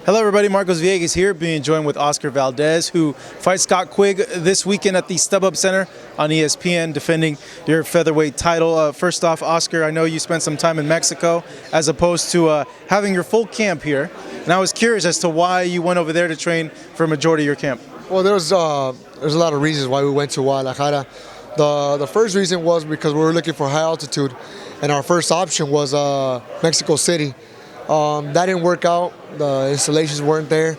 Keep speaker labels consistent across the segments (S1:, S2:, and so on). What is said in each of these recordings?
S1: Hello everybody, Marcos Villegas here, being joined with Oscar Valdez, who fights Scott Quigg this weekend at the StubHub Center on ESPN, defending your featherweight title. First off, Oscar, I know you spent some time in Mexico as opposed to having your full camp here, and I was curious as to why you went over there to train for a majority of your camp.
S2: Well, there's a lot of reasons why we went to Guadalajara. The first reason was because we were looking for high altitude, and our first option was Mexico City. That didn't work out. The installations weren't there,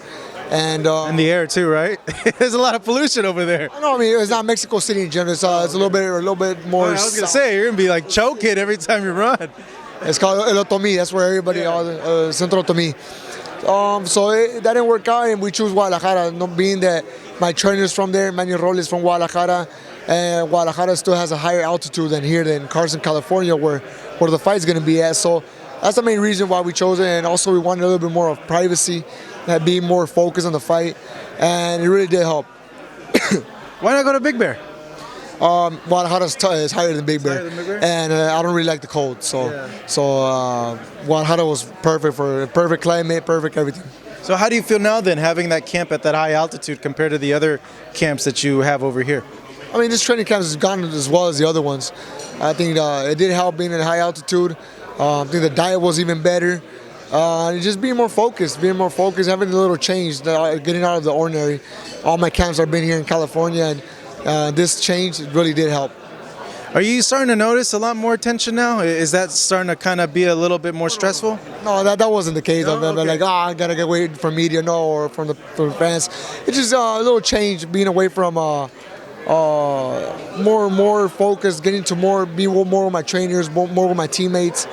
S2: and
S1: the air too, right? There's a lot of pollution over there.
S2: No, I mean it's not Mexico City in general. It's a little bit more.
S1: I was gonna say you're gonna be like choking every time you run.
S2: It's called El Otomí. That's where everybody Centro Otomí. So that didn't work out, and we chose Guadalajara. Not being that my trainer's from there, Manuel Roll is from Guadalajara, and Guadalajara still has a higher altitude than here than Carson, California, where the fight's gonna be at. So that's the main reason why we chose it, and also we wanted a little bit more of privacy, be more focused on the fight, and it really did help.
S1: Why not go to Big Bear?
S2: Guadalajara is higher than Big Bear, and I don't really like the cold, so Guadalajara was perfect for perfect climate, perfect everything.
S1: So how do you feel now then, having that camp at that high altitude compared to the other camps that you have over here?
S2: I mean, this training camp has gone as well as the other ones. I think it did help being at high altitude. I think the diet was even better. Just being more focused, having a little change, getting out of the ordinary. All my camps I've been here in California, and this change really did help.
S1: Are you starting to notice a lot more tension now? Is that starting to kind of be a little bit more stressful?
S2: No, that wasn't the case.
S1: No? Okay.
S2: Like, I gotta get away from media, or from the fans. It's just a little change, being away from more focused, getting to be more with my trainers, more with my teammates.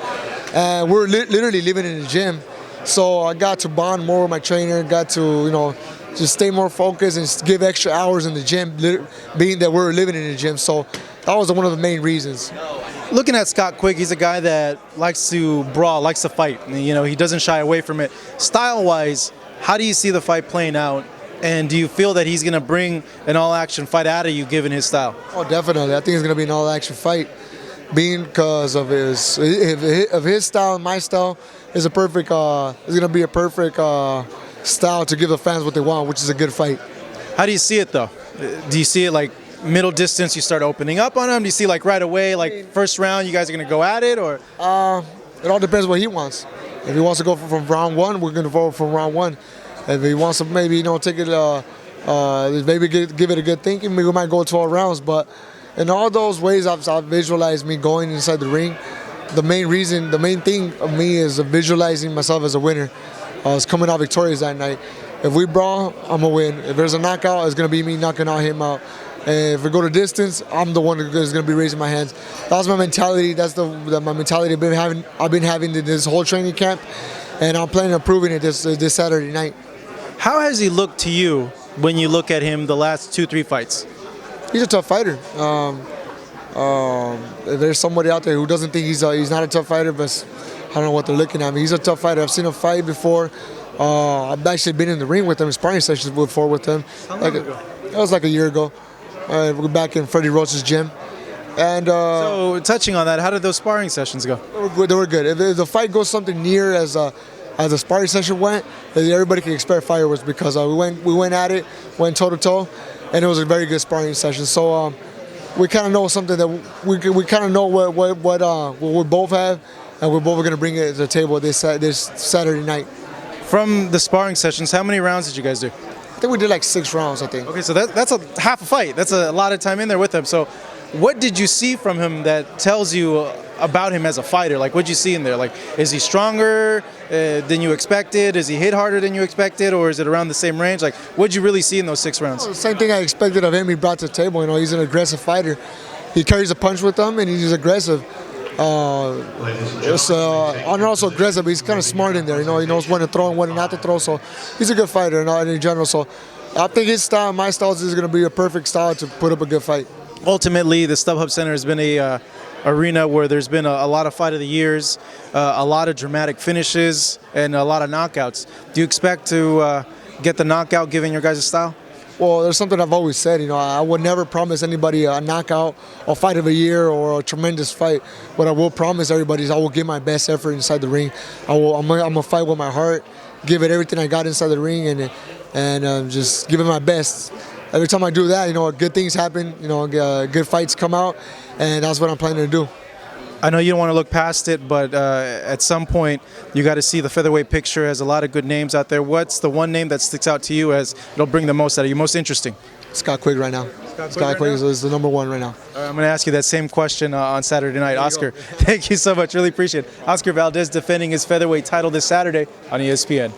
S2: And we're literally living in the gym, so I got to bond more with my trainer, got to just stay more focused and give extra hours in the gym, being that we're living in the gym. So that was one of the main reasons.
S1: Looking at Scott Quigg, he's a guy that likes to brawl, likes to fight. He doesn't shy away from it. Style-wise, how do you see the fight playing out? And do you feel that he's going to bring an all-action fight out of you, given his style?
S2: Oh, definitely. I think it's going to be an all-action fight, being because of his style and my style is a perfect. It's going to be a perfect style to give the fans what they want, which is a good fight.
S1: How do you see it though? Do you see it like middle distance? You start opening up on him. Do you see like right away, like first round, you guys are going to go at it, or?
S2: It all depends what he wants. If he wants to go from round one, we're going to vote from round one. If he wants to maybe take it, maybe give it a good thinking, we might go 12 rounds. But in all those ways, I've visualized me going inside the ring. The main thing of me is visualizing myself as a winner. I was coming out victorious that night. If we brawl, I'm gonna win. If there's a knockout, it's gonna be me knocking out him out. And if we go to distance, I'm the one who's gonna be raising my hands. That's my mentality. That's my mentality I've been having this whole training camp, and I'm planning on proving it this Saturday night.
S1: How has he looked to you when you look at him the last 2-3 fights?
S2: He's a tough fighter. If there's somebody out there who doesn't think he's not a tough fighter, but I don't know what they're looking at me. He's a tough fighter. I've seen him fight before. I've actually been in the ring with him, sparring sessions before with him.
S1: How long ago?
S2: It was like a year ago. We're back in Freddie Roach's gym. And
S1: so touching on that, how did those sparring sessions go?
S2: They were good. If the fight goes something near as the sparring session went, everybody can expect fireworks, because we went at it, went toe to toe, and it was a very good sparring session. So we kind of know something that we kind of know what we both have, and we're both going to bring it to the table this Saturday night.
S1: From the sparring sessions, how many rounds did you guys do?
S2: I think we did like 6 rounds, I think.
S1: Okay, so that's a half a fight. That's a lot of time in there with him. So what did you see from him that tells you about him as a fighter? Like, what did you see in there? Like, is he stronger than you expected? Is he hit harder than you expected? Or is it around the same range? Like, what did you really see in those 6 rounds?
S2: The same thing I expected of him, he brought to the table. He's an aggressive fighter. He carries a punch with him, and he's aggressive. And also aggressive, but he's kind of smart in there. He knows when to throw and when not to throw. So he's a good fighter in general. So I think his style, my style, is going to be a perfect style to put up a good fight.
S1: Ultimately, the StubHub Center has been a arena where there's been a lot of fight of the years, a lot of dramatic finishes, and a lot of knockouts. Do you expect to get the knockout given your guys' style?
S2: Well, there's something I've always said. I would never promise anybody a knockout, a fight of a year, or a tremendous fight. What I will promise everybody is I will give my best effort inside the ring. I'm gonna fight with my heart, give it everything I got inside the ring and just give it my best. Every time I do that, you know, good things happen. You know, good fights come out, and that's what I'm planning to do.
S1: I know you don't want to look past it, but at some point you got to see the featherweight picture. Has a lot of good names out there. What's the one name that sticks out to you as it'll bring the most out of you, most interesting?
S2: Scott Quigg right now. Scott Quigg is the #1 right now.
S1: I'm going to ask you that same question on Saturday night. Oscar, thank you so much. Really appreciate it. Oscar Valdez defending his featherweight title this Saturday on ESPN.